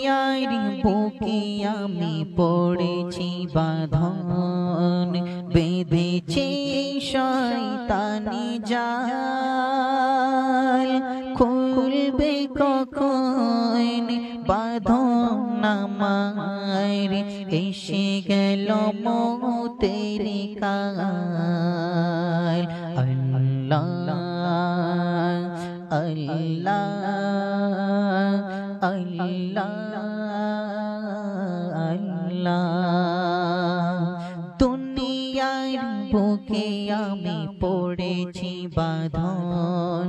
দুনিয়ার বুকে আমি পড়েছি বাঁধন, বেঁধেছে শয়তানি জাল। খুলবে কখন বাঁধন আমার, এসে গেল মৌতের কাল। আল্লাহ আল্লাহ আল্লাহ আল্লাহ। দুনিয়ার বুকে আমি পড়েছি বাঁধন,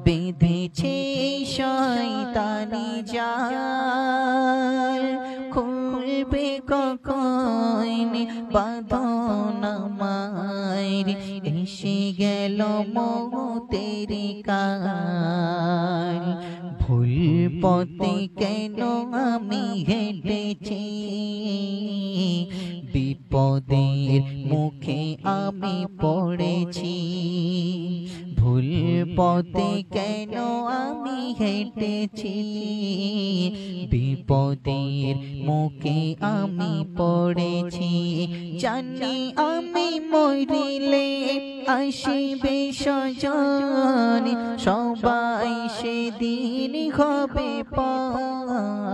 বেঁধেছে শয়তানি জাল। খুলবে কখন বাঁধন আমার, এসে গেল মৌতের কাল। ভুল পথে কেন আমি হেঁটেছি, বিপদের মুখে আমি পড়েছি। ভুল পথে কেন আমি হেঁটেছি, বিপদের মুখে আমি পড়েছি। জানি আমি মরিলে আসিবে স্বজন, সবাই সেদিন হবে পর।